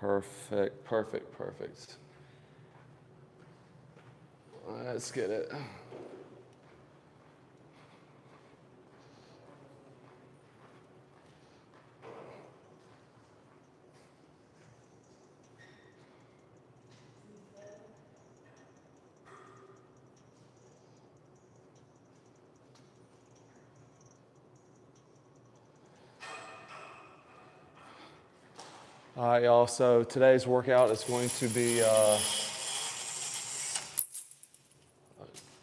Perfect, perfect, perfect. Let's get it. All right, y'all, so today's workout is going to be an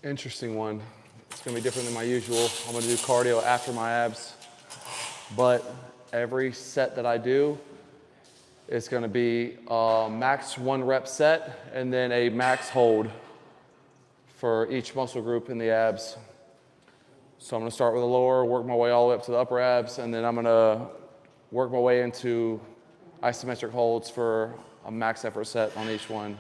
interesting one. It's going to be different than my usual. I'm going to do cardio after my abs, but every set that I do is going to be a max 1 rep set and then a max hold for each muscle group in the abs. So I'm going to start with the lower, work my way all the way up to the upper abs, and then I'm going to work my way into isometric holds for a max effort set on each one.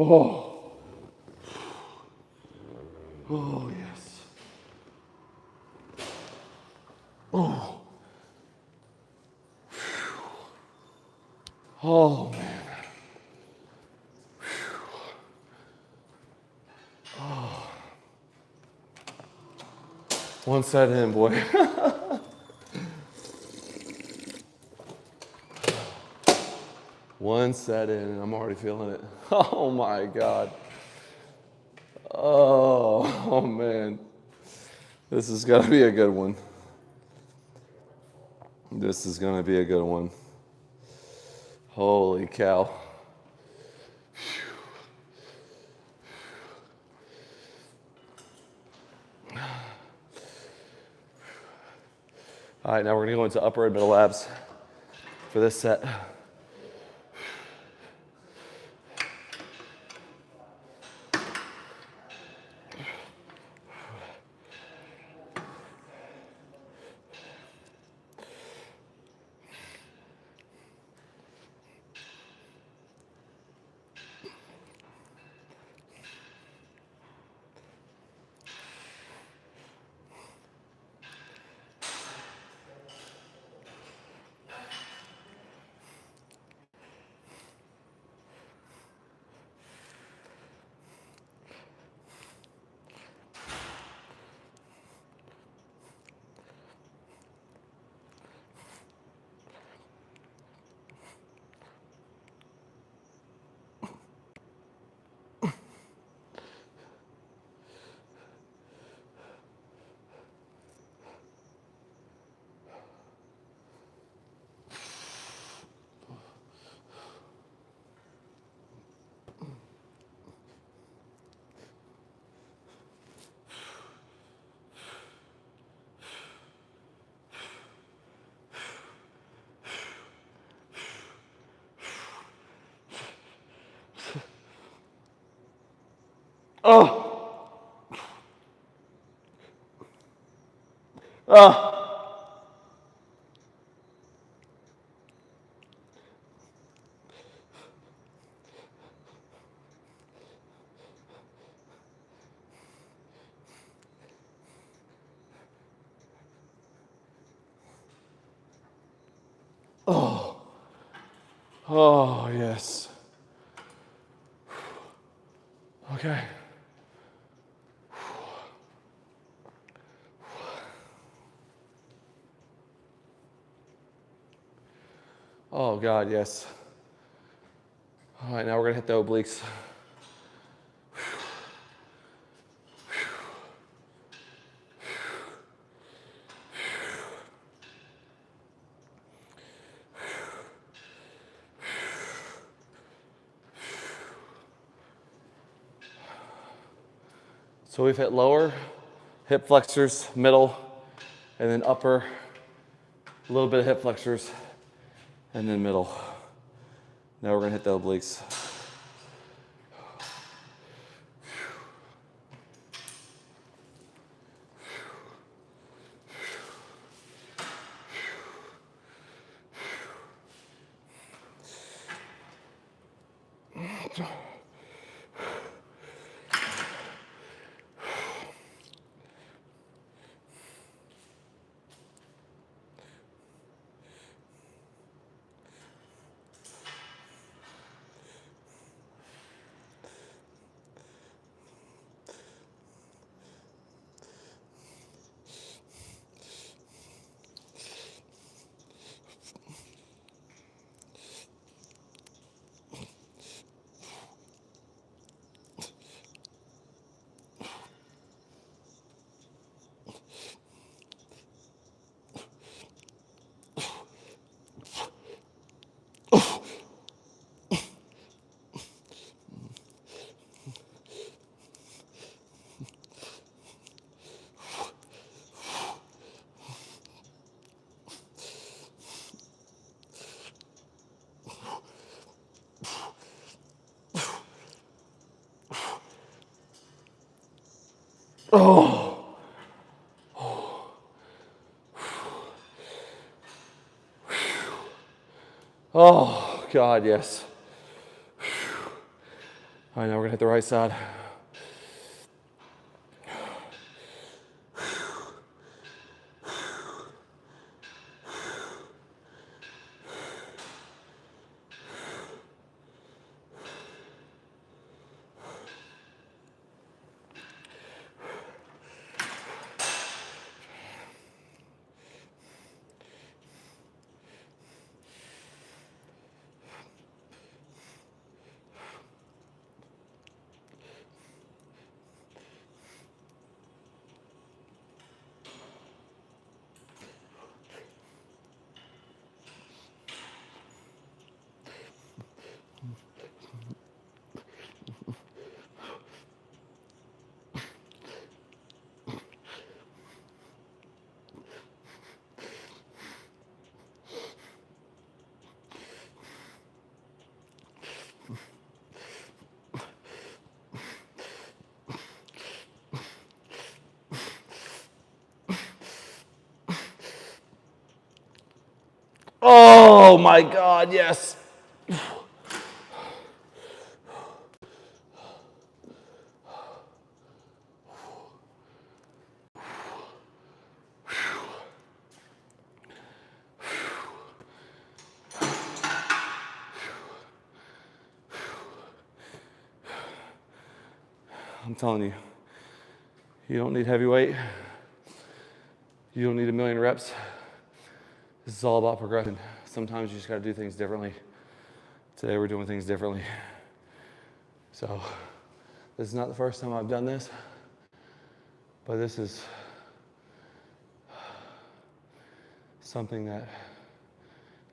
Oh, oh yes. Oh, oh man. Oh. One set in, boy. One set in, and I'm already feeling it. Oh my God. Oh man. This is gonna be a good one. This is gonna be a good one. Holy cow. All right, now we're gonna go into upper and middle abs for this set. Oh. Oh. Oh. Oh, yes. Okay. Oh, God, yes. All right, now we're going to hit the obliques. So we've hit lower, hip flexors, middle, and then upper, a little bit of hip flexors, and then middle. Now we're going to hit the obliques. Oh. Oh, God, yes. All right, now we're going to hit the right side. Oh, my God, yes. I'm telling you, you don't need heavy weight. You don't need a million reps. This is all about progression. Sometimes you just got to do things differently. Today we're doing things differently. So this is not the first time I've done this, but this is something that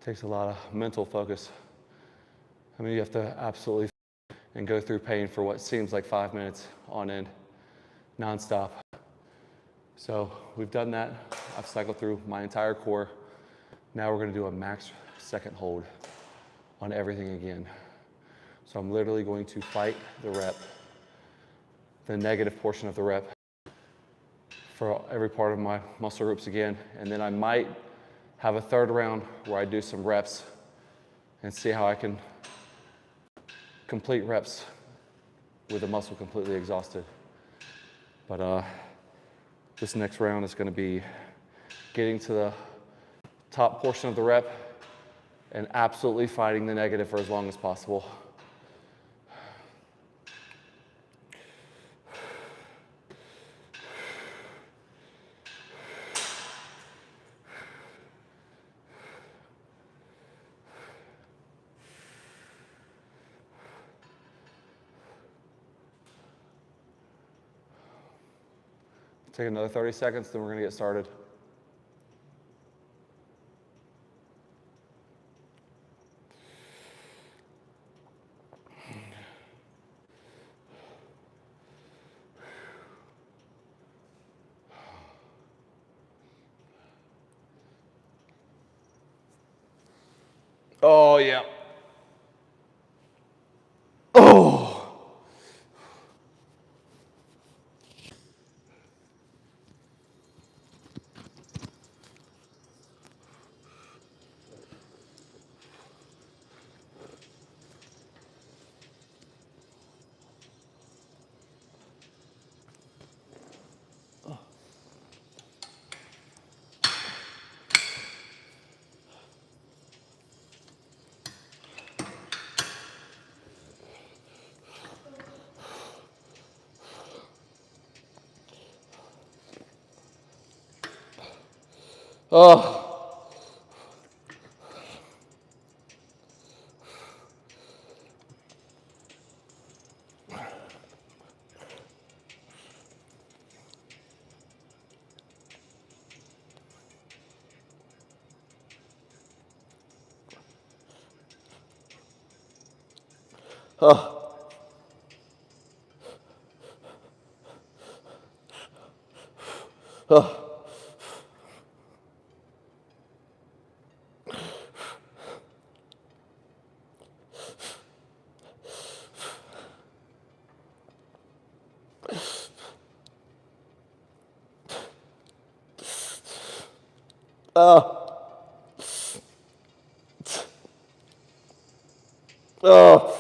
takes a lot of mental focus. I mean, you have to absolutely and go through pain for what seems like 5 minutes on end, nonstop. So we've done that. I've cycled through my entire core. Now we're going to do a max second hold on everything again. So I'm literally going to fight the rep the negative portion of the rep for every part of my muscle groups again. And then I might have a third round where I do some reps and see how I can complete reps with the muscle completely exhausted. But this next round is going to be getting to the top portion of the rep and absolutely fighting the negative for as long as possible. Take another 30 seconds, then we're going to get started. Oh, yeah. Oh. Oh. Oh. Oh. Oh. Oh.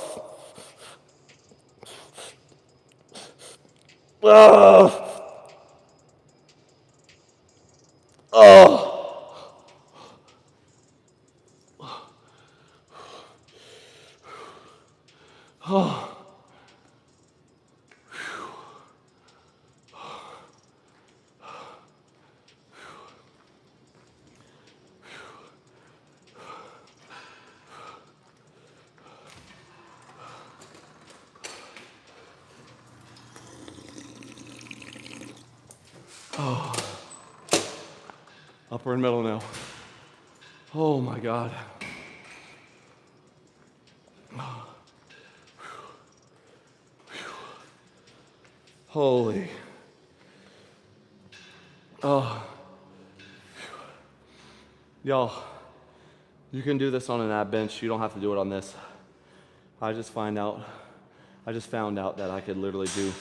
Oh. Oh. Oh. Upper and middle now. Oh my God. Holy. Oh. Y'all, you can do this on an ab bench. You don't have to do it on this. I just found out that I could literally do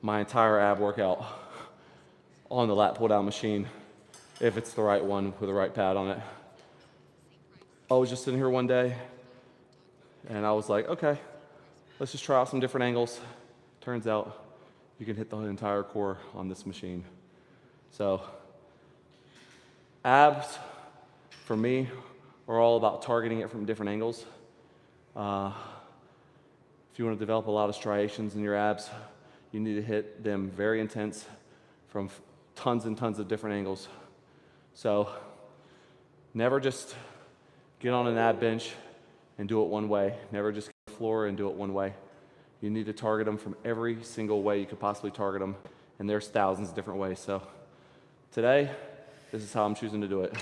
my entire ab workout on the lat pull down machine if it's the right one with the right pad on it. I was just sitting here one day and I was like, okay, let's just try out some different angles. Turns out you can hit the entire core on this machine. So abs, for me, are all about targeting it from different angles. If you want to develop a lot of striations in your abs, you need to hit them very intense from tons and tons of different angles. So never just get on an ab bench and do it one way. Never just get on the floor and do it one way. You need to target them from every single way you could possibly target them, and there's thousands of different ways. So today, this is how I'm choosing to do it.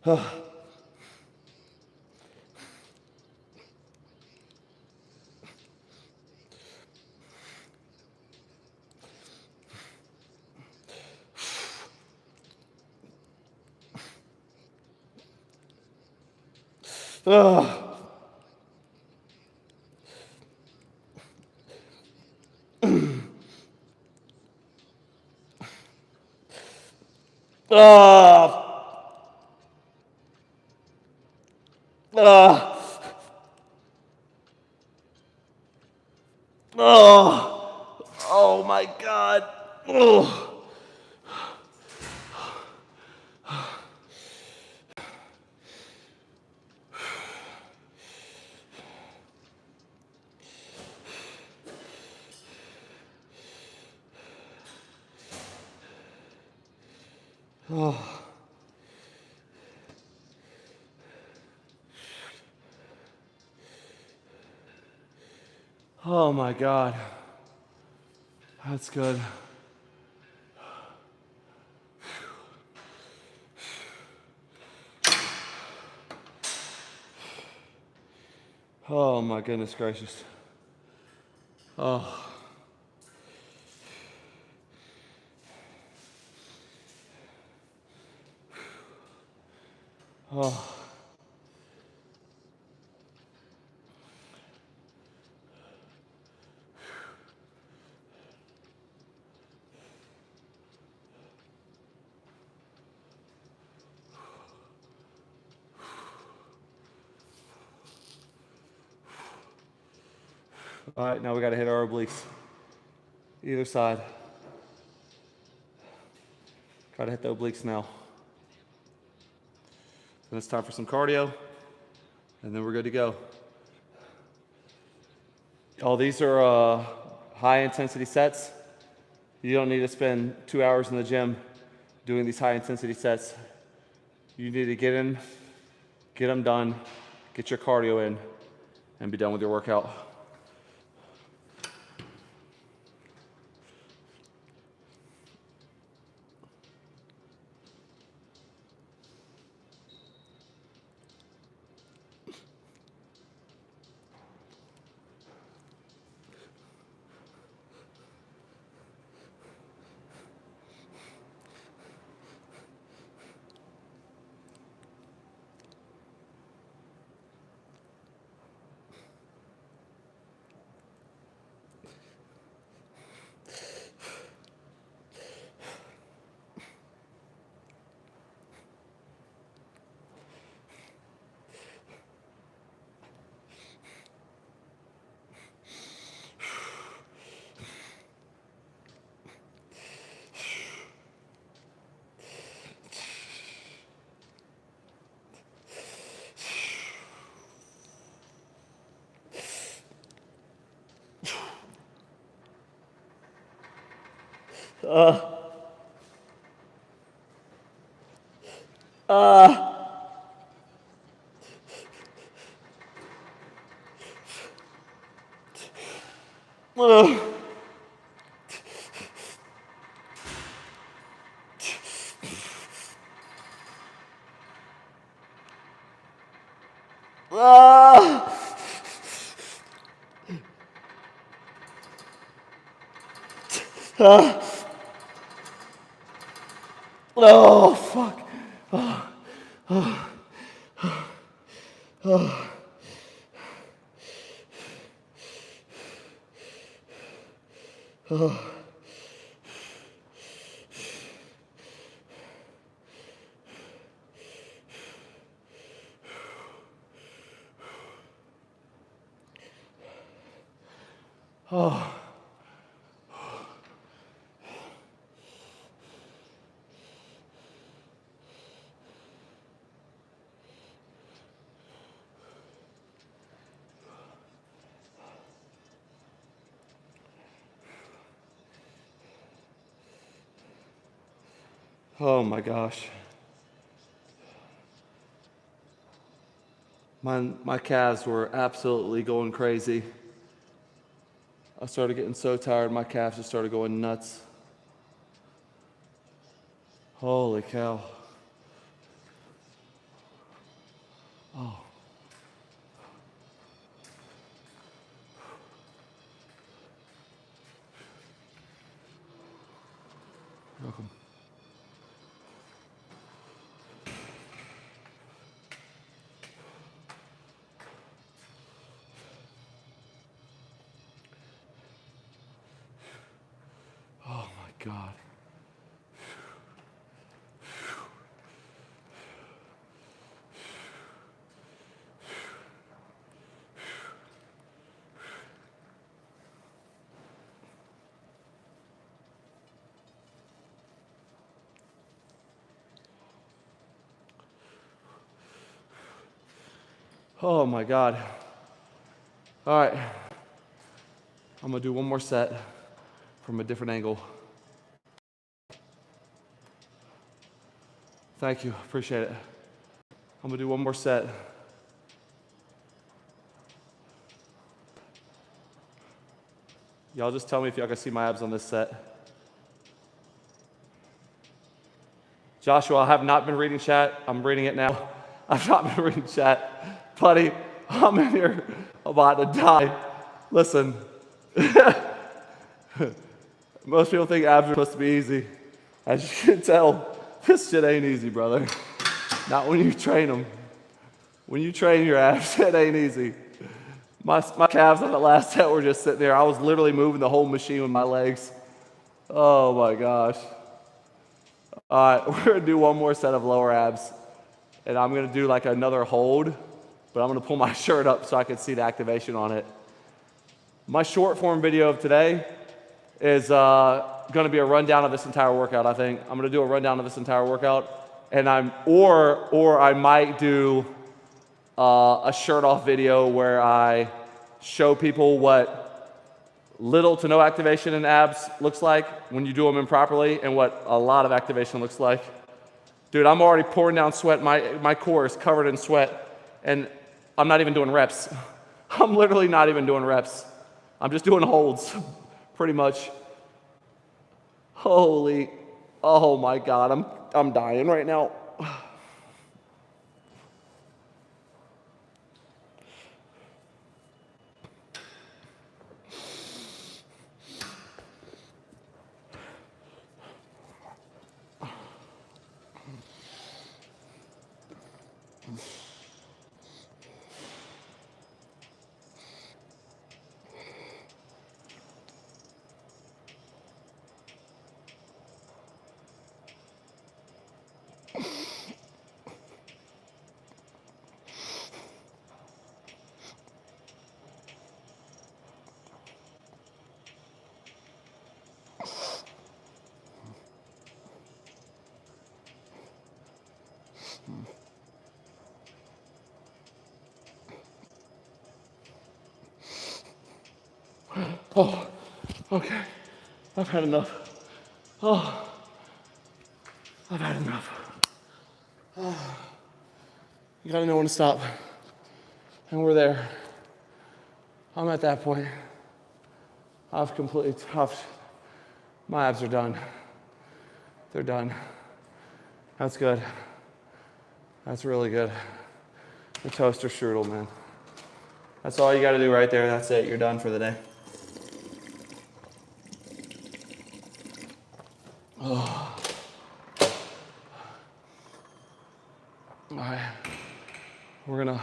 Oh my God. Oh. Oh my God. That's good. Oh my goodness gracious. Oh. Oh. All right, now we got to hit our obliques. Either side. Try to hit the obliques now. Then it's time for some cardio, and then we're good to go. All these are high intensity sets. You don't need to spend 2 hours in the gym doing these high intensity sets. You need to get in, get them done, get your cardio in, and be done with your workout. Oh, fuck. Oh my gosh. My calves were absolutely going crazy. I started getting so tired, my calves just started going nuts. Holy cow. Welcome. Oh my God. Oh my God. All right. I'm gonna do one more set from a different angle. Thank you, appreciate it. I'm gonna do one more set. Y'all just tell me if y'all can see my abs on this set. Joshua, I have not been reading chat. I'm reading it now. I've not been reading chat. Buddy, I'm in here about to die. Listen, most people think abs are supposed to be easy. As you can tell, this shit ain't easy, brother. Not when you train them. When you train your abs, it ain't easy. My calves on the last set were just sitting there. I was literally moving the whole machine with my legs. Oh my gosh. All right, we're gonna do one more set of lower abs. And I'm gonna do like another hold, but I'm gonna pull my shirt up so I can see the activation on it. My short form video of today is gonna be a rundown of this entire workout, I think. I'm gonna do a rundown of this entire workout. And or I might do a shirt off video where I show people what little to no activation in abs looks like when you do them improperly and what a lot of activation looks like. Dude, I'm already pouring down sweat. My core is covered in sweat and I'm not even doing reps. I'm literally not even doing reps. I'm just doing holds, pretty much. Oh my God, I'm dying right now. Oh, okay. I've had enough. Oh, I've had enough. Oh, you gotta know when to stop. And we're there. I'm at that point. I've completely toughed. My abs are done. They're done. That's good. That's really good. The toaster strudel, man. That's all you gotta do right there. That's it. You're done for the day. Oh. All right. We're gonna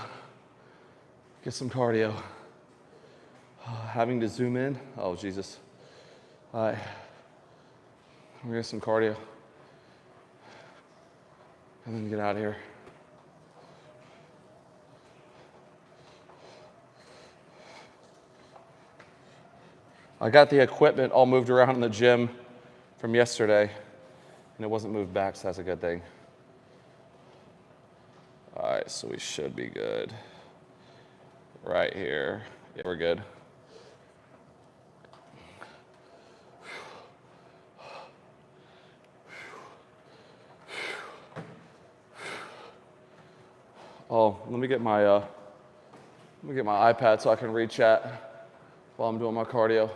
get some cardio. Having to zoom in. Oh, Jesus. All right. We're gonna get some cardio. And then get out of here. I got the equipment all moved around in the gym from yesterday, and it wasn't moved back, so that's a good thing. All right, so we should be good. Right here. Yeah, we're good. Oh, let me get my iPad so I can read chat while I'm doing my cardio.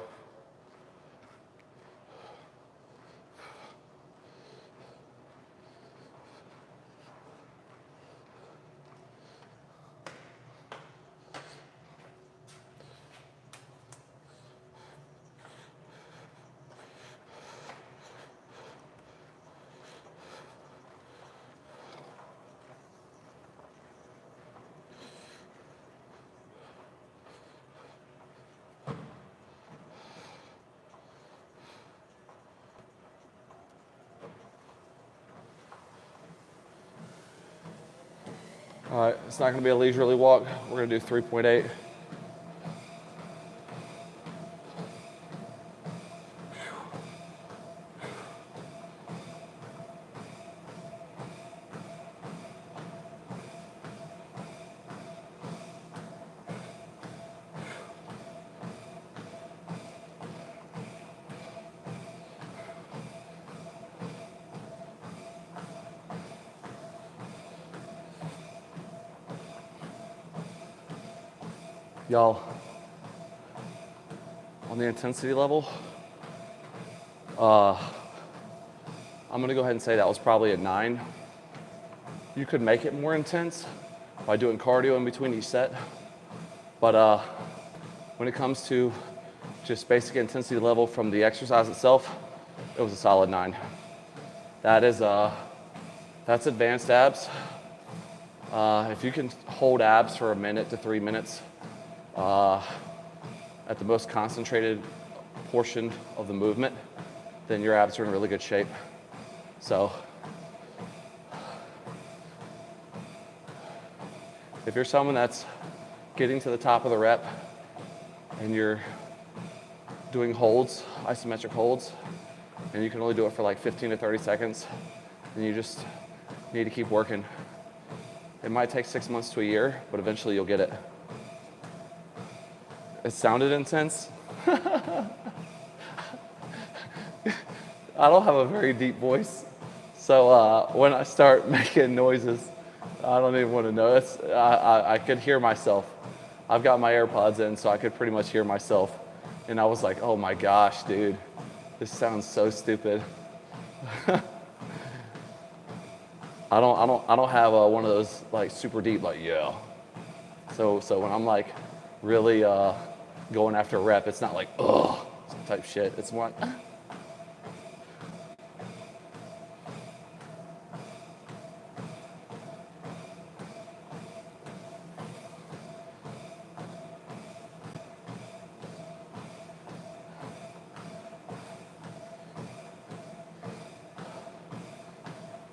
All right, it's not gonna be a leisurely walk. We're gonna do 3.8. Y'all, on the intensity level, I'm gonna go ahead and say that was probably a 9. You could make it more intense by doing cardio in between each set, but when it comes to just basic intensity level from the exercise itself, it was a solid 9. That is, that's advanced abs. If you can hold abs for a minute to 3 minutes, at the most concentrated portion of the movement, then your abs are in really good shape. So if you're someone that's getting to the top of the rep and you're doing holds, isometric holds, and you can only do it for like 15 to 30 seconds, then you just need to keep working. It might take 6 months to a year, but eventually you'll get it. It sounded intense. I don't have a very deep voice, so when I start making noises, I don't even want to know. I could hear myself. I've got my AirPods in, so I could pretty much hear myself, and I was like, "Oh my gosh, dude, this sounds so stupid." I don't have one of those like super deep like yeah. So when I'm like really going after a rep, it's not like ugh type shit. It's more like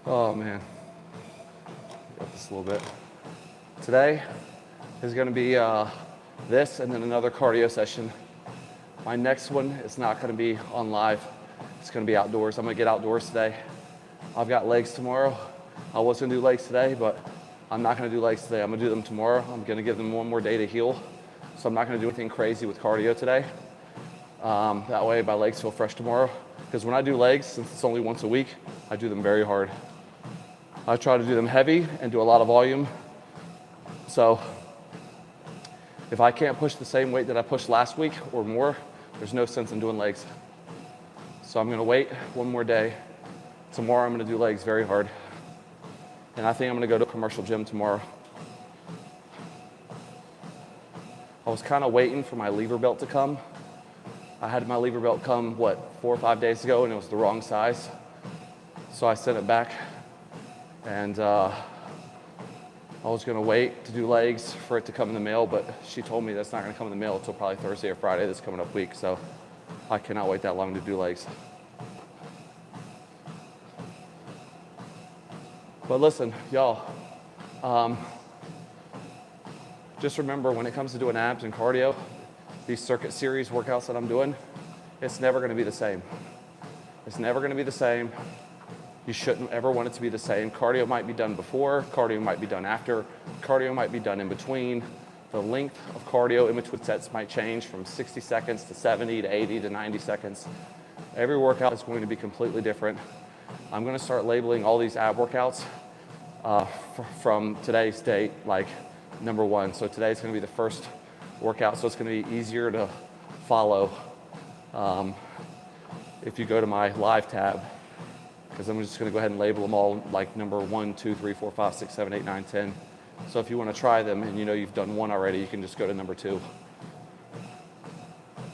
oh man. Got this a little bit. Today is going to be this and then another cardio session. My next one is not going to be on live. It's going to be outdoors. I'm going to get outdoors today. I've got legs tomorrow. I was going to do legs today, but I'm not going to do legs today. I'm going to do them tomorrow. I'm going to give them one more day to heal. So I'm not going to do anything crazy with cardio today. That way my legs feel fresh tomorrow. Because when I do legs, since it's only once a week, I do them very hard. I try to do them heavy and do a lot of volume. So if I can't push the same weight that I pushed last week or more, there's no sense in doing legs. So I'm going to wait one more day. Tomorrow I'm going to do legs very hard. And I think I'm going to go to a commercial gym tomorrow. I was kind of waiting for my lever belt to come. I had my lever belt come, 4 or 5 days ago, and it was the wrong size. So I sent it back. And I was going to wait to do legs for it to come in the mail, but she told me that's not going to come in the mail until probably Thursday or Friday this coming up week. So I cannot wait that long to do legs. But listen, y'all, just remember when it comes to doing abs and cardio, these circuit series workouts that I'm doing, it's never going to be the same. It's never going to be the same. You shouldn't ever want it to be the same. Cardio might be done before, cardio might be done after, cardio might be done in between. The length of cardio in between sets might change from 60 seconds to 70 to 80 to 90 seconds. Every workout is going to be completely different. I'm going to start labeling all these ab workouts from today's date, like number 1. So today's going to be the first workout, so it's going to be easier to follow if you go to my live tab. Because I'm just going to go ahead and label them all like number 1, 2, 3, 4, 5, 6, 7, 8, 9, 10. So if you want to try them and you know you've done 1 already, you can just go to number 2.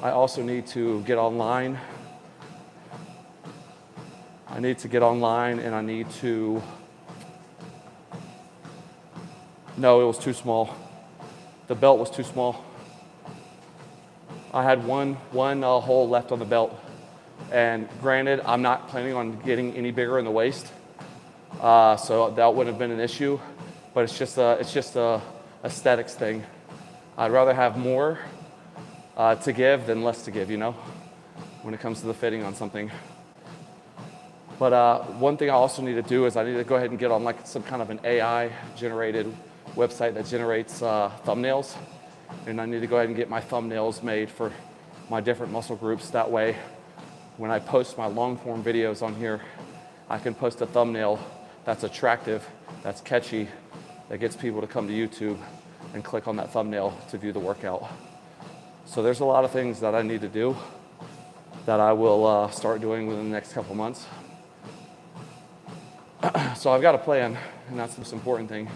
I also need to get online. I need to get online and I need to... No, it was too small. The belt was too small. I had one hole left on the belt. And granted, I'm not planning on getting any bigger in the waist, so that wouldn't have been an issue. but it's just a aesthetics thing. I'd rather have more to give than less to give, you know, when it comes to the fitting on something. But one thing I also need to do is I need to go ahead and get on like some kind of an AI generated website that generates thumbnails. And I need to go ahead and get my thumbnails made for my different muscle groups. That way, when I post my long form videos on here, I can post a thumbnail that's attractive, that's catchy, that gets people to come to YouTube and click on that thumbnail to view the workout. So there's a lot of things that I need to do that I will start doing within the next couple months. So I've got a plan, and that's the most important thing,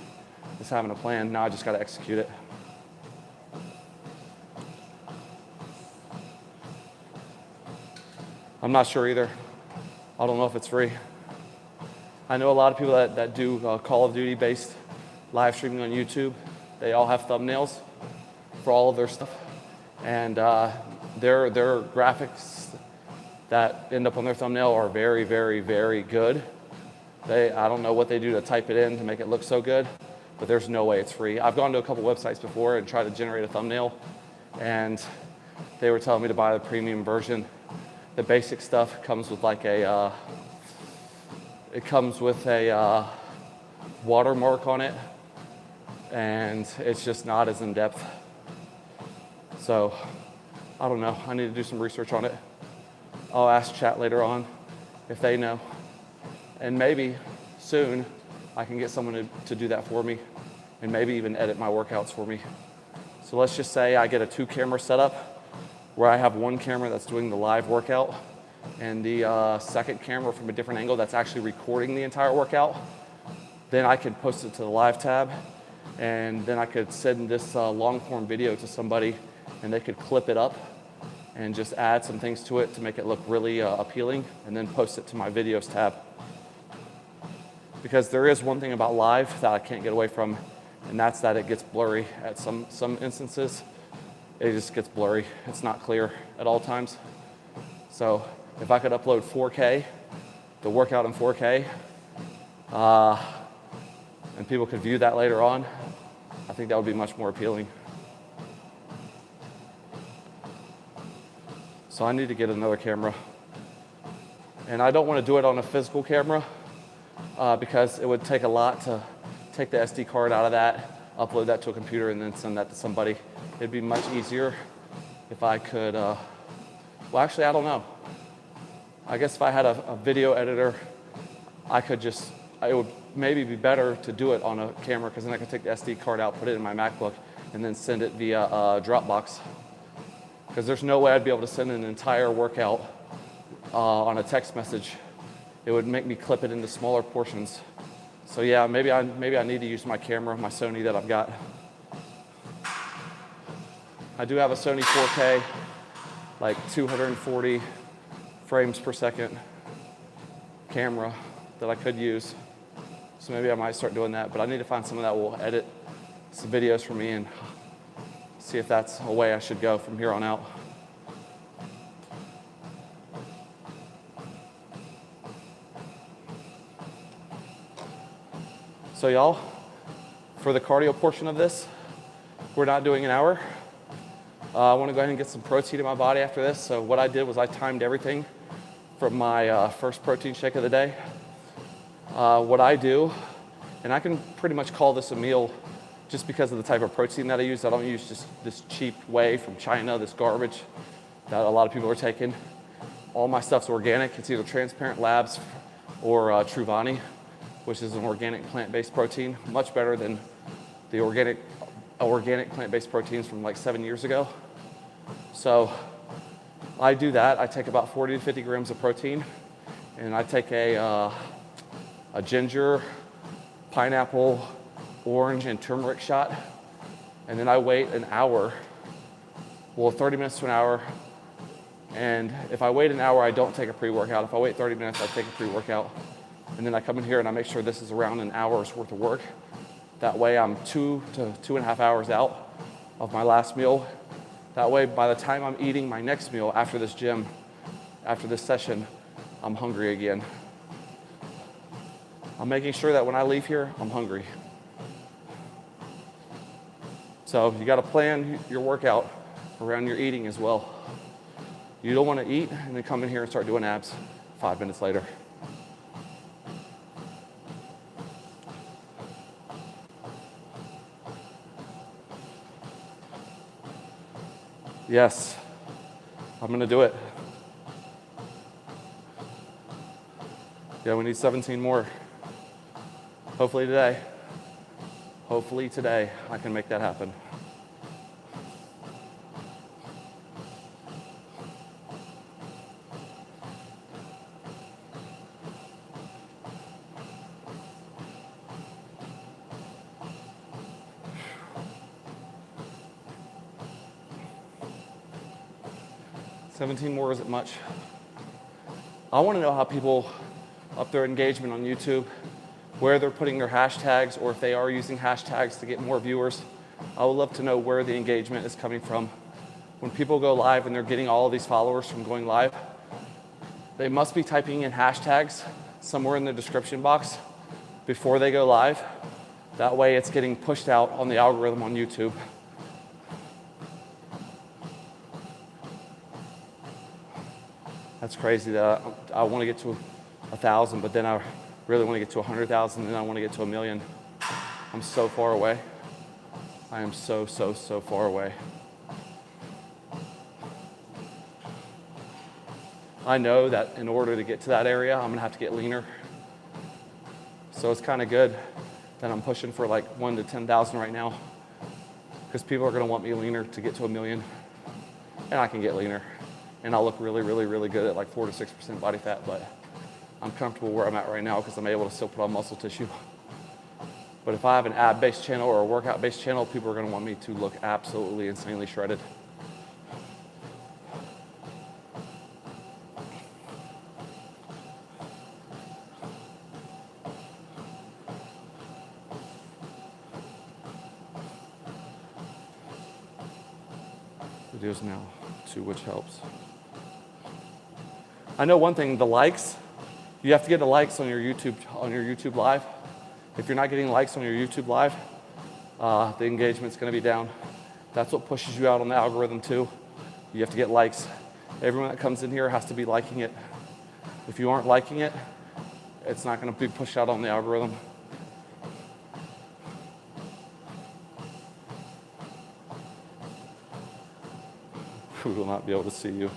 is having a plan. Now I just got to execute it. I'm not sure either. I don't know if it's free. I know a lot of people that do Call of Duty based live streaming on YouTube. They all have thumbnails for all of their stuff. And their graphics that end up on their thumbnail are very, very, very good. I don't know what they do to type it in to make it look so good, but there's no way it's free. I've gone to a couple websites before and tried to generate a thumbnail, and they were telling me to buy the premium version. The basic stuff comes with like a watermark on it, and it's just not as in depth. So I don't know. I need to do some research on it. I'll ask chat later on if they know. And maybe soon I can get someone to do that for me and maybe even edit my workouts for me. So let's just say I get a 2-camera setup where I have one camera that's doing the live workout and the second camera from a different angle that's actually recording the entire workout. Then I could post it to the live tab, and then I could send this long form video to somebody and they could clip it up and just add some things to it to make it look really appealing, and then post it to my videos tab. Because there is one thing about live that I can't get away from, and that's that it gets blurry at some instances. It just gets blurry. It's not clear at all times. So if I could upload 4K, the workout in 4K, and people could view that later on, I think that would be much more appealing. So I need to get another camera. And I don't want to do it on a physical camera because it would take a lot to take the SD card out of that, upload that to a computer, and then send that to somebody. It'd be much easier if I could, well, actually, I don't know. I guess if I had a video editor, it would maybe be better to do it on a camera, because then I could take the SD card out, put it in my MacBook, and then send it via Dropbox. Because there's no way I'd be able to send an entire workout on a text message. It would make me clip it into smaller portions. So yeah, maybe I need to use my camera, my Sony that I've got. I do have a Sony 4K, like 240 frames per second camera that I could use. So maybe I might start doing that, but I need to find someone that will edit some videos for me and see if that's a way I should go from here on out. So y'all, for the cardio portion of this, we're not doing an hour. I want to go ahead and get some protein in my body after this. So what I did was I timed everything from my first protein shake of the day. What I do, and I can pretty much call this a meal just because of the type of protein that I use. I don't use just this cheap whey from China, this garbage that a lot of people are taking. All my stuff's organic. It's either Transparent Labs or Truvani, which is an organic plant-based protein, much better than the organic plant-based proteins from like 7 years ago. So I do that. I take about 40 to 50 grams of protein, and I take a ginger, pineapple, orange, and turmeric shot, and then I wait an hour, 30 minutes to an hour. And if I wait an hour, I don't take a pre-workout. If I wait 30 minutes, I take a pre-workout. And then I come in here and I make sure this is around an hour's worth of work. That way I'm 2 to 2.5 hours out of my last meal. That way, by the time I'm eating my next meal after this gym, after this session, I'm hungry again. I'm making sure that when I leave here, I'm hungry. So you gotta plan your workout around your eating as well. You don't wanna eat and then come in here and start doing abs 5 minutes later. Yes, I'm gonna do it. Yeah, we need 17 more. Hopefully today. Hopefully today I can make that happen. $17 more isn't much. I want to know how people up their engagement on YouTube, where they're putting their hashtags, or if they are using hashtags to get more viewers. I would love to know where the engagement is coming from. When people go live and they're getting all of these followers from going live, they must be typing in hashtags somewhere in the description box before they go live. That way it's getting pushed out on the algorithm on YouTube. That's crazy that I want to get to 1,000, but then I really want to get to 100,000, and then I want to get to 1,000,000. I'm so far away. I am so far away. I know that in order to get to that area, I'm gonna have to get leaner. So it's kind of good that I'm pushing for like 1 to 10,000 right now, because people are gonna want me leaner to get to 1,000,000, and I can get leaner. And I'll look really good at like 4 to 6% body fat, but I'm comfortable where I'm at right now because I'm able to still put on muscle tissue. But if I have an ab-based channel or a workout-based channel, people are gonna want me to look absolutely insanely shredded. Videos now too, which helps. I know one thing, the likes, you have to get the likes on your YouTube live. If you're not getting likes on your YouTube live, the engagement's gonna be down. That's what pushes you out on the algorithm too. You have to get likes. Everyone that comes in here has to be liking it. If you aren't liking it, it's not gonna be pushed out on the algorithm. We will not be able to see you.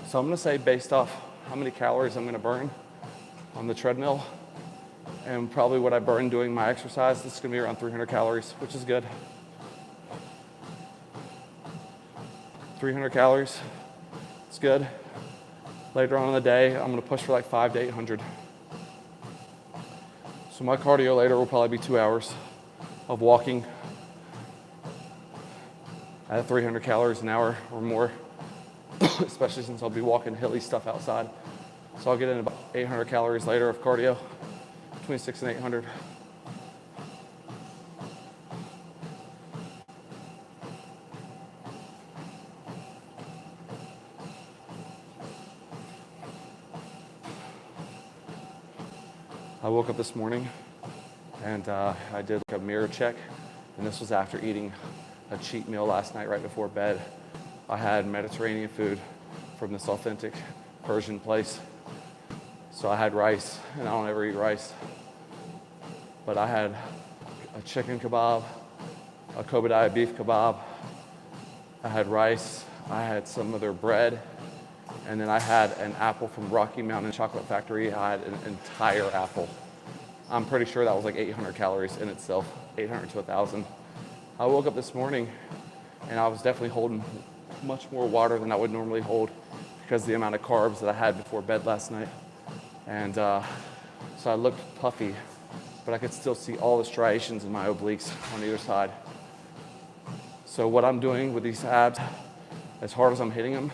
So I'm gonna say, based off how many calories I'm gonna burn on the treadmill and probably what I burn doing my exercise, this is gonna be around 300 calories, which is good. 300 calories, it's good. Later on in the day, I'm gonna push for like 500 to 800. So my cardio later will probably be 2 hours of walking at 300 calories an hour or more, especially since I'll be walking hilly stuff outside. So I'll get in about 800 calories later of cardio, between 600 and 800. I woke up this morning and I did like a mirror check, and this was after eating a cheat meal last night right before bed. I had Mediterranean food from this authentic Persian place. So I had rice, and I don't ever eat rice. But I had a chicken kebab, a Kobadaya beef kebab. I had rice, I had some of their bread, and then I had an apple from Rocky Mountain Chocolate Factory. I had an entire apple. I'm pretty sure that was like 800 calories in itself, 800 to 1,000. I woke up this morning and I was definitely holding much more water than I would normally hold because of the amount of carbs that I had before bed last night. And so I looked puffy, but I could still see all the striations in my obliques on either side. So what I'm doing with these abs, as hard as I'm hitting them,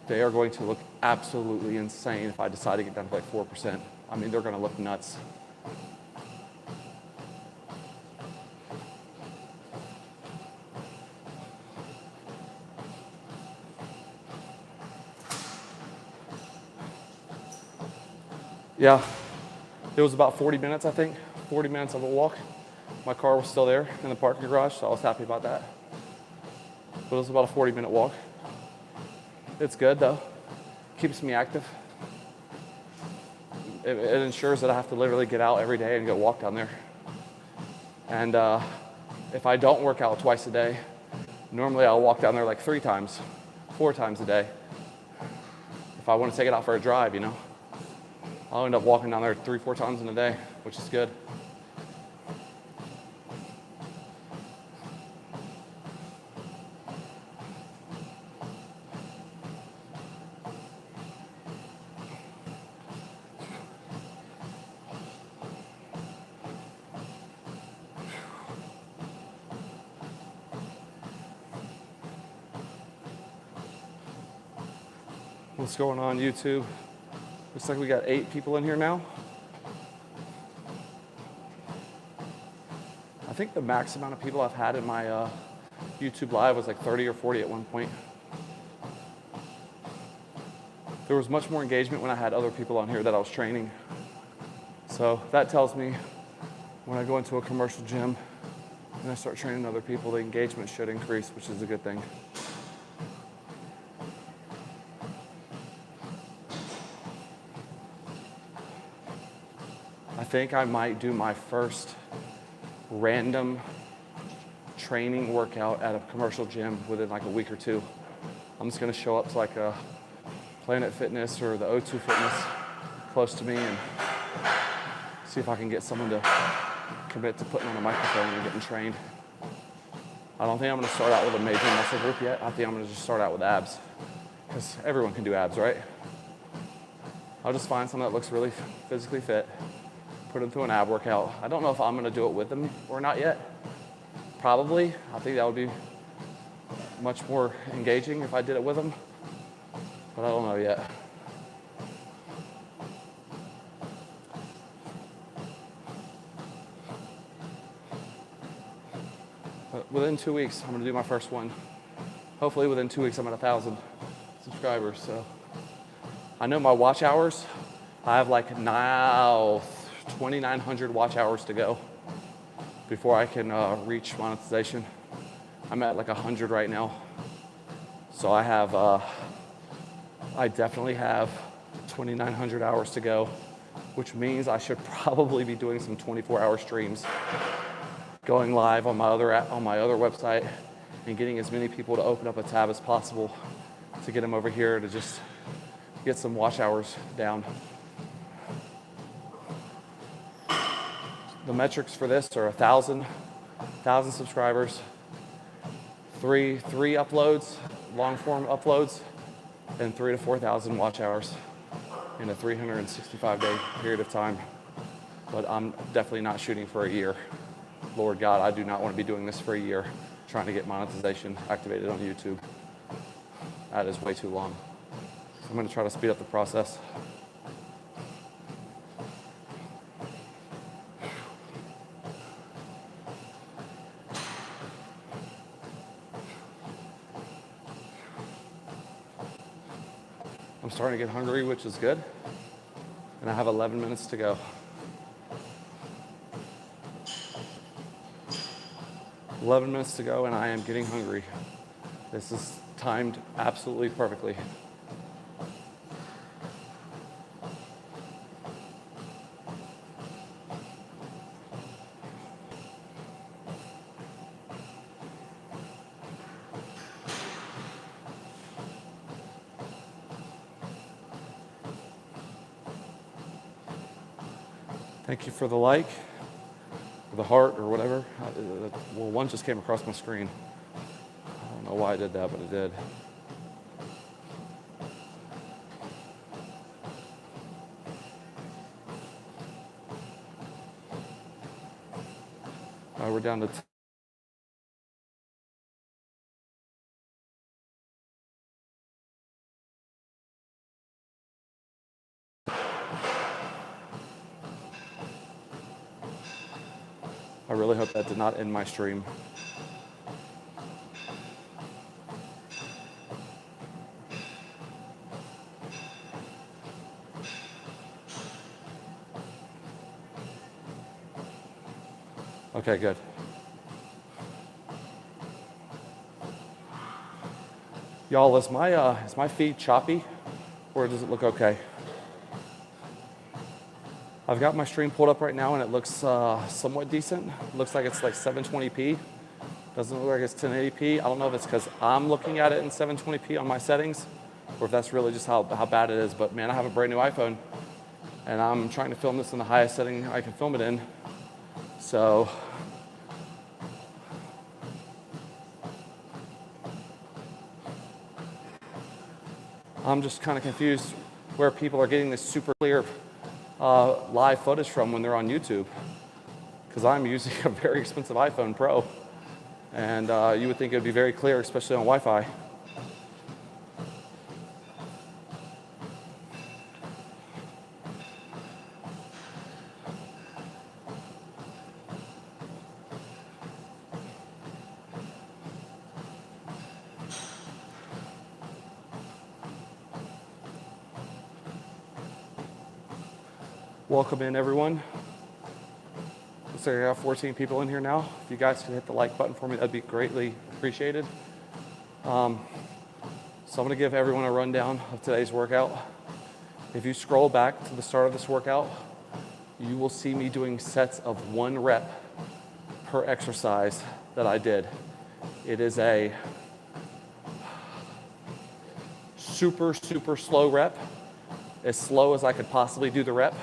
they are going to look absolutely insane if I decide to get down to like 4%. I mean, they're gonna look nuts. Yeah, it was about 40 minutes, I think. 40 minutes of a walk. My car was still there in the parking garage, so I was happy about that. But it was about a 40-minute walk. It's good though. Keeps me active. It ensures that I have to literally get out every day and go walk down there. And if I don't work out twice a day, normally I'll walk down there like 3 times, 4 times a day. If I want to take it out for a drive, you know, I'll end up walking down there 3, 4 times in a day, which is good. What's going on YouTube? Looks like we got 8 people in here now. I think the max amount of people I've had in my YouTube live was like 30 or 40 at one point. There was much more engagement when I had other people on here that I was training. So that tells me when I go into a commercial gym and I start training other people, the engagement should increase, which is a good thing. I think I might do my first random training workout at a commercial gym within like a week or 2. I'm just gonna show up to like a Planet Fitness or the O2 Fitness close to me and see if I can get someone to commit to putting on a microphone and getting trained. I don't think I'm gonna start out with a major muscle group yet. I think I'm gonna just start out with abs, because everyone can do abs, right? I'll just find someone that looks really physically fit, put them through an ab workout. I don't know if I'm gonna do it with them or not yet. Probably. I think that would be much more engaging if I did it with them, but I don't know yet. But within 2 weeks, I'm gonna do my first one. Hopefully within 2 weeks, I'm at 1,000 subscribers, so. I know my watch hours, I have like now 2,900 watch hours to go before I can reach monetization. I'm at like 100 right now. So I have, I definitely have 2,900 hours to go, which means I should probably be doing some 24-hour streams, going live on my other website and getting as many people to open up a tab as possible to get them over here to just get some watch hours down. The metrics for this are 1,000 subscribers, three uploads, long form uploads, and 3,000 to 4,000 watch hours in a 365-day period of time. But I'm definitely not shooting for a year. Lord God, I do not want to be doing this for a year, trying to get monetization activated on YouTube. That is way too long. I'm going to try to speed up the process. I'm starting to get hungry, which is good. And I have 11 minutes to go. 11 minutes to go and I am getting hungry. This is timed absolutely perfectly. Thank you for the like, or the heart, or whatever. Well, one just came across my screen. I don't know why I did that, but it did. All right, we're down to I really hope that did not end my stream. Okay, good. Y'all, is my feed choppy, or does it look okay? I've got my stream pulled up right now, and it looks somewhat decent. It looks like it's like 720p. Doesn't look like it's 1080p. I don't know if it's because I'm looking at it in 720p on my settings, or if that's really just how bad it is. But man, I have a brand new iPhone, and I'm trying to film this in the highest setting I can film it in. So I'm just kind of confused where people are getting this super clear live footage from when they're on YouTube, because I'm using a very expensive iPhone Pro, and you would think it would be very clear, especially on Wi-Fi. Welcome in, everyone. Looks like I got 14 people in here now. If you guys could hit the like button for me, that'd be greatly appreciated. So I'm gonna give everyone a rundown of today's workout. If you scroll back to the start of this workout, you will see me doing sets of 1 rep per exercise that I did. It is a super, super slow rep, as slow as I could possibly do the rep.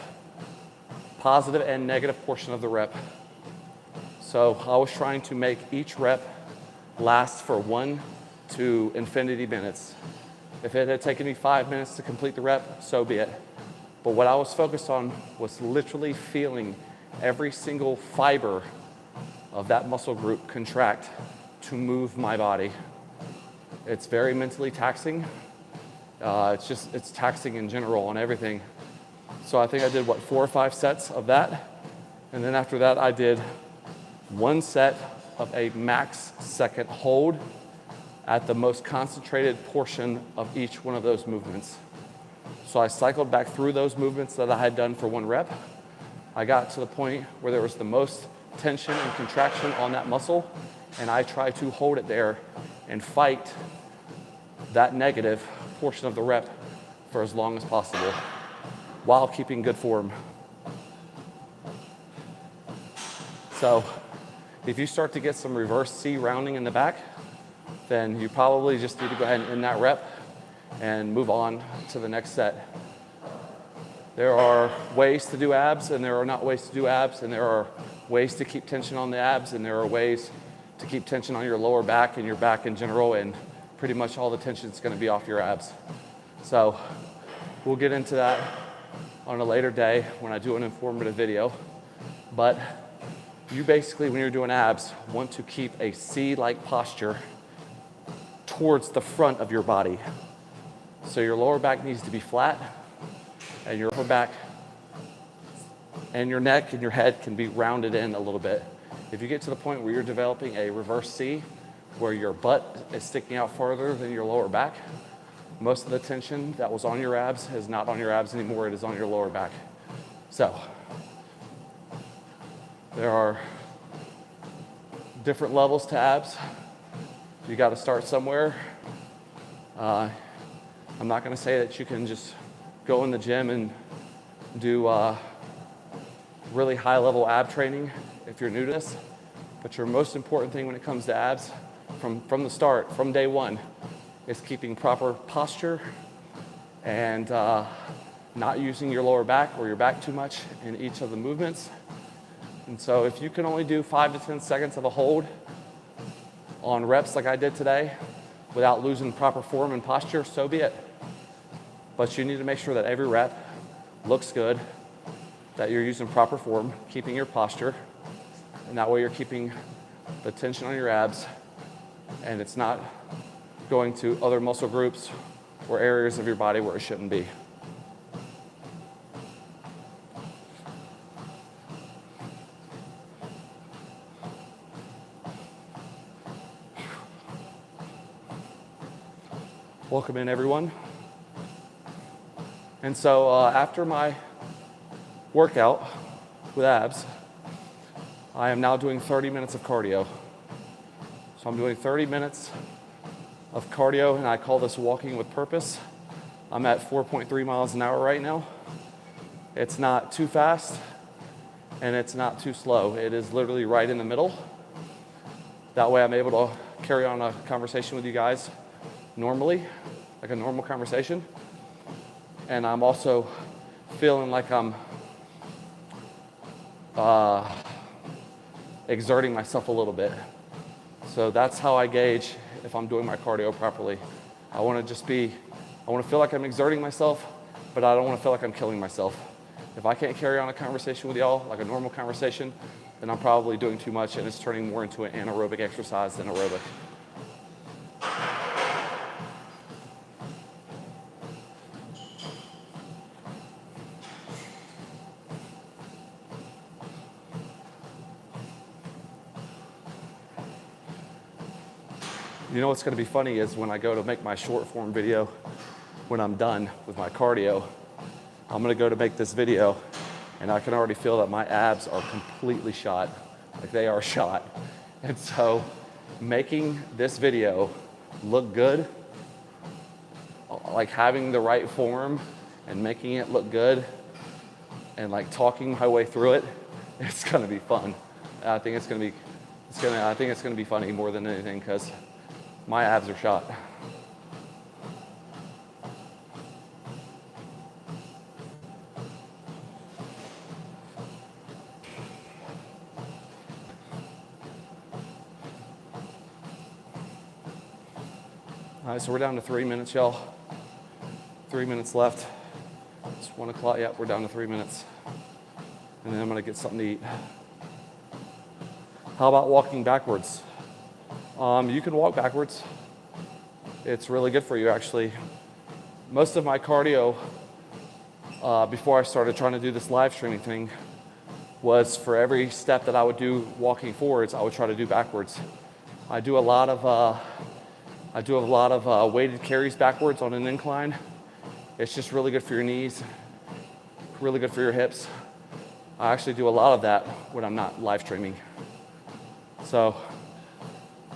Positive and negative portion of the rep. So I was trying to make each rep last for 1 to infinity minutes. If it had taken me 5 minutes to complete the rep, so be it. But what I was focused on was literally feeling every single fiber of that muscle group contract to move my body. It's very mentally taxing. It's taxing in general on everything. So I think I did, 4 or 5 sets of that. And then after that, I did 1 set of a max second hold at the most concentrated portion of each one of those movements. So I cycled back through those movements that I had done for 1 rep. I got to the point where there was the most tension and contraction on that muscle, and I tried to hold it there and fight that negative portion of the rep for as long as possible, while keeping good form. So if you start to get some reverse C rounding in the back, then you probably just need to go ahead and end that rep and move on to the next set. There are ways to do abs, and there are not ways to do abs, and there are ways to keep tension on the abs, and there are ways to keep tension on your lower back and your back in general, and pretty much all the tension is going to be off your abs. So we'll get into that on a later day when I do an informative video. But you basically, when you're doing abs, want to keep a C-like posture towards the front of your body. So your lower back needs to be flat, and your upper back and your neck and your head can be rounded in a little bit. If you get to the point where you're developing a reverse C, where your butt is sticking out farther than your lower back, most of the tension that was on your abs is not on your abs anymore, it is on your lower back. So there are different levels to abs. You got to start somewhere. I'm not going to say that you can just go in the gym and do really high-level ab training if you're new to this, but your most important thing when it comes to abs from the start, from day one, is keeping proper posture and not using your lower back or your back too much in each of the movements. And so if you can only do 5 to 10 seconds of a hold on reps like I did today without losing proper form and posture, so be it. But you need to make sure that every rep looks good, that you're using proper form, keeping your posture, and that way you're keeping the tension on your abs, and it's not going to other muscle groups or areas of your body where it shouldn't be. Welcome in, everyone. And so after my workout with abs, I am now doing 30 minutes of cardio. So I'm doing 30 minutes of cardio, and I call this walking with purpose. I'm at 4.3 miles an hour right now. It's not too fast, and it's not too slow. It is literally right in the middle. That way I'm able to carry on a conversation with you guys normally, like a normal conversation. And I'm also feeling like I'm exerting myself a little bit. So that's how I gauge if I'm doing my cardio properly. I want to feel like I'm exerting myself, but I don't want to feel like I'm killing myself. If I can't carry on a conversation with y'all, like a normal conversation, then I'm probably doing too much and it's turning more into an anaerobic exercise than aerobic. You know what's going to be funny is when I go to make my short form video, when I'm done with my cardio, I'm going to go to make this video, and I can already feel that my abs are completely shot. Like they are shot. And so making this video look good, like having the right form and making it look good and like talking my way through it, it's going to be fun. I think it's going to be funny more than anything because my abs are shot. All right, so we're down to 3 minutes, y'all. 3 minutes left. It's 1 o'clock. Yep, we're down to 3 minutes. And then I'm going to get something to eat. How about walking backwards? You can walk backwards. It's really good for you, actually. Most of my cardio, before I started trying to do this live streaming thing, was for every step that I would do walking forwards, I would try to do backwards. I do a lot of weighted carries backwards on an incline. It's just really good for your knees, really good for your hips. I actually do a lot of that when I'm not live streaming. So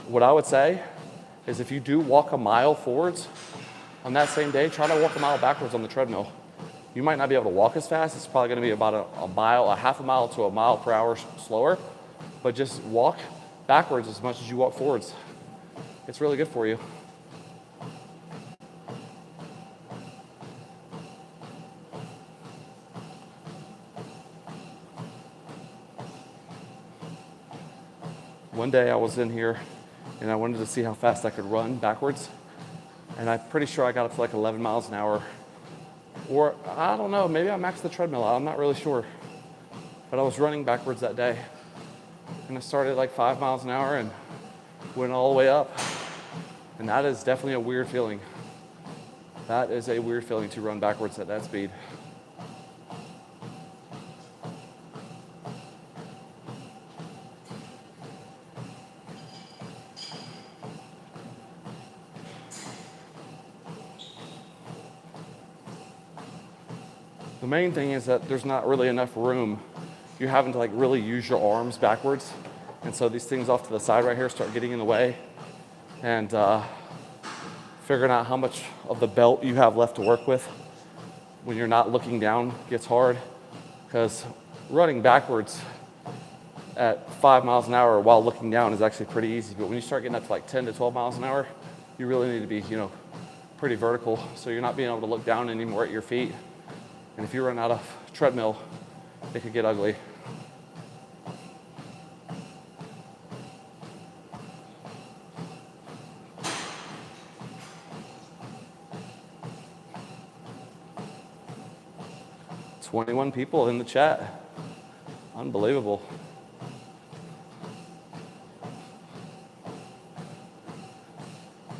what I would say is if you do walk a mile forwards on that same day, try to walk a mile backwards on the treadmill. You might not be able to walk as fast. It's probably going to be about a half a mile to a mile per hour slower, but just walk backwards as much as you walk forwards. It's really good for you. One day I was in here and I wanted to see how fast I could run backwards. And I'm pretty sure I got up to like 11 miles an hour. Or I don't know, maybe I maxed the treadmill out, I'm not really sure. But I was running backwards that day. And I started at like 5 miles an hour and went all the way up. And that is definitely a weird feeling. That is a weird feeling to run backwards at that speed. The main thing is that there's not really enough room. You're having to like really use your arms backwards. And so these things off to the side right here start getting in the way. And figuring out how much of the belt you have left to work with when you're not looking down gets hard. Because running backwards at 5 miles an hour while looking down is actually pretty easy. But when you start getting up to like 10 to 12 miles an hour, you really need to be, pretty vertical. So you're not being able to look down anymore at your feet. And if you run out of treadmill, it could get ugly. "21 people in the chat. Unbelievable.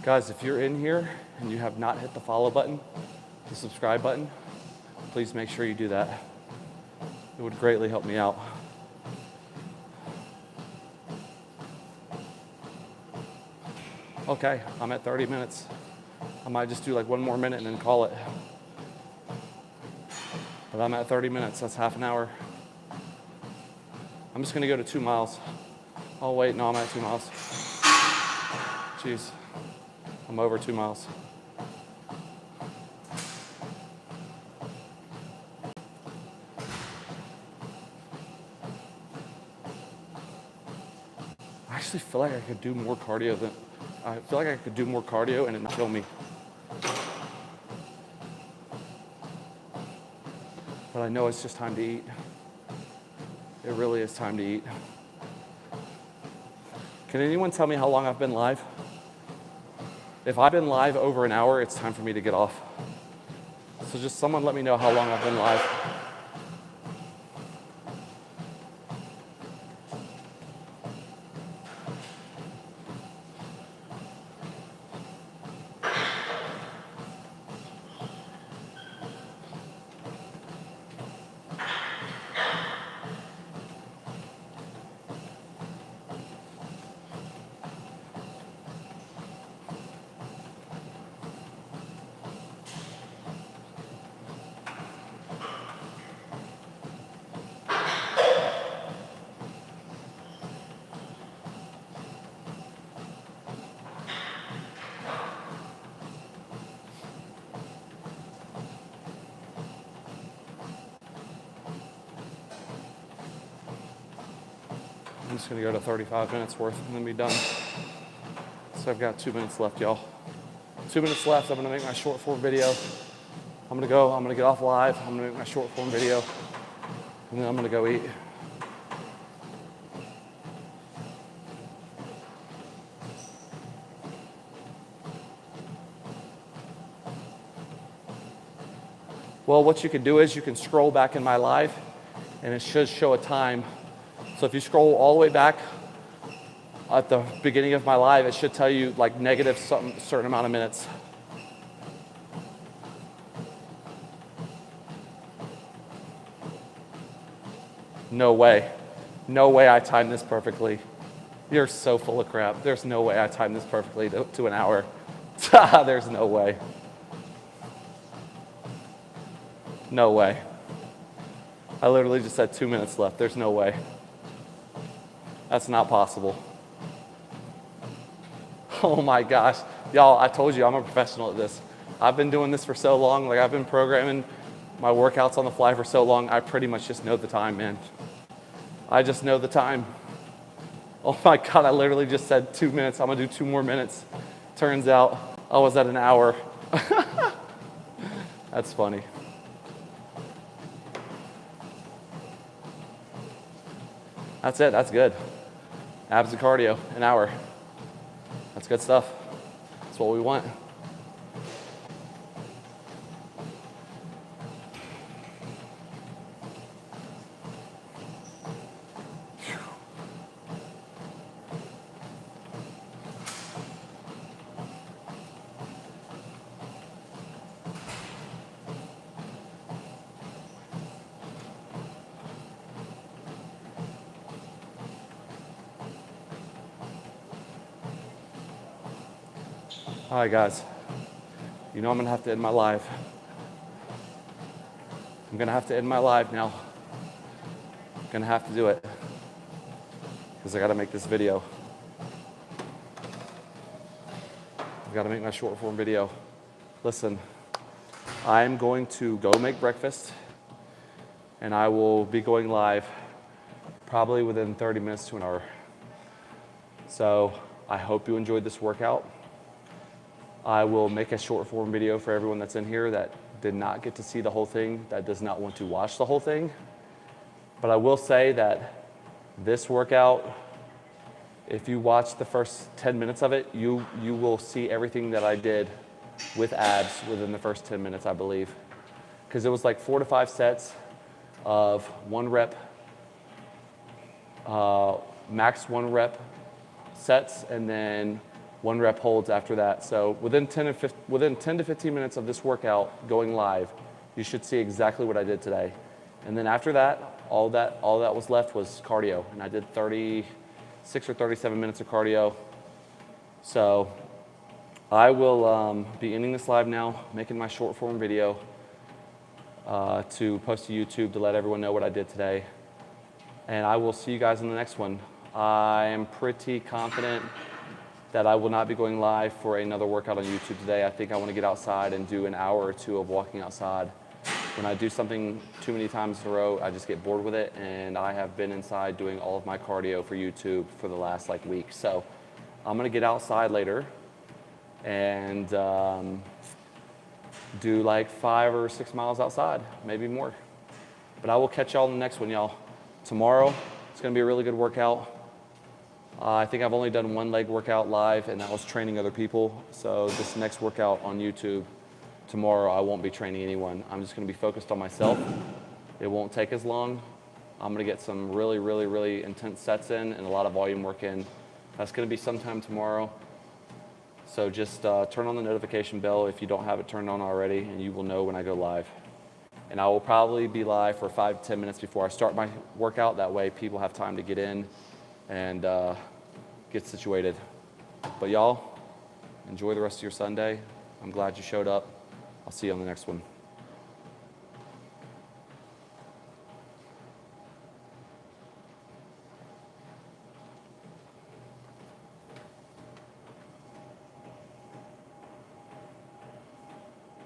Guys, if you're in here and you have not hit the follow button, the subscribe button, please make sure you do that. It would greatly help me out. Okay, I'm at 30 minutes. I might just do like one more minute and then call it. But I'm at 30 minutes, that's half an hour. I'm just gonna go to 2 miles. Oh wait, no, I'm at 2 miles. Jeez, I'm over 2 miles. I actually feel like I could do more cardio and it not kill me. But I know it's just time to eat. It really is time to eat. Can anyone tell me how long I've been live? If I've been live over an hour, it's time for me to get off. So just someone let me know how long I've been live. I'm just gonna go to 35 minutes worth and then be done. So I've got 2 minutes left, y'all. 2 minutes left, I'm gonna make my short form video. I'm gonna get off live, I'm gonna make my short form video, and then I'm gonna go eat. Well, what you can do is you can scroll back in my live, and it should show a time. So if you scroll all the way back at the beginning of my live, it should tell you like negative something, certain amount of minutes. No way. No way I timed this perfectly. You're so full of crap. There's no way I timed this perfectly to an hour. There's no way. No way. I literally just had 2 minutes left. There's no way. That's not possible. Oh my gosh. Y'all, I told you I'm a professional at this. I've been doing this for so long. Like I've been programming my workouts on the fly for so long. I pretty much just know the time, man. I just know the time. Oh my God, I literally just said 2 minutes. I'm gonna do 2 more minutes. Turns out I was at an hour. That's funny. That's it, that's good. Abs and cardio, an hour. That's good stuff. That's what we want. All right, guys. You know I'm gonna have to end my live. I'm gonna have to end my live now. I'm gonna have to do it because I gotta make this video. I gotta make my short form video. Listen, I'm going to go make breakfast and I will be going live probably within 30 minutes to an hour. So I hope you enjoyed this workout. I will make a short form video for everyone that's in here that did not get to see the whole thing, that does not want to watch the whole thing. But I will say that this workout, if you watch the first 10 minutes of it, you will see everything that I did with abs within the first 10 minutes, I believe. Because it was like 4 to 5 sets of 1 rep, max 1 rep sets, and then 1 rep holds after that. So within 10 to 15 minutes of this workout going live, you should see exactly what I did today. And then after that, all that was left was cardio. And I did 36 or 37 minutes of cardio. So I will be ending this live now, making my short form video to post to YouTube to let everyone know what I did today. And I will see you guys in the next one. I am pretty confident that I will not be going live for another workout on YouTube today. I think I want to get outside and do an hour or two of walking outside. When I do something too many times in a row, I just get bored with it, and I have been inside doing all of my cardio for YouTube for the last week. So I'm gonna get outside later and do 5 or 6 miles outside, maybe more. But I will catch y'all in the next one, y'all. Tomorrow, it's gonna be a really good workout. I think I've only done one leg workout live, and that was training other people. So this next workout on YouTube, tomorrow I won't be training anyone. I'm just gonna be focused on myself. It won't take as long. I'm gonna get some really, really, really intense sets in and a lot of volume work in. That's gonna be sometime tomorrow. So just turn on the notification bell if you don't have it turned on already, and you will know when I go live. And I will probably be live for 5 to 10 minutes before I start my workout. That way people have time to get in and get situated. But y'all, enjoy the rest of your Sunday. I'm glad you showed up. I'll see you on the next one.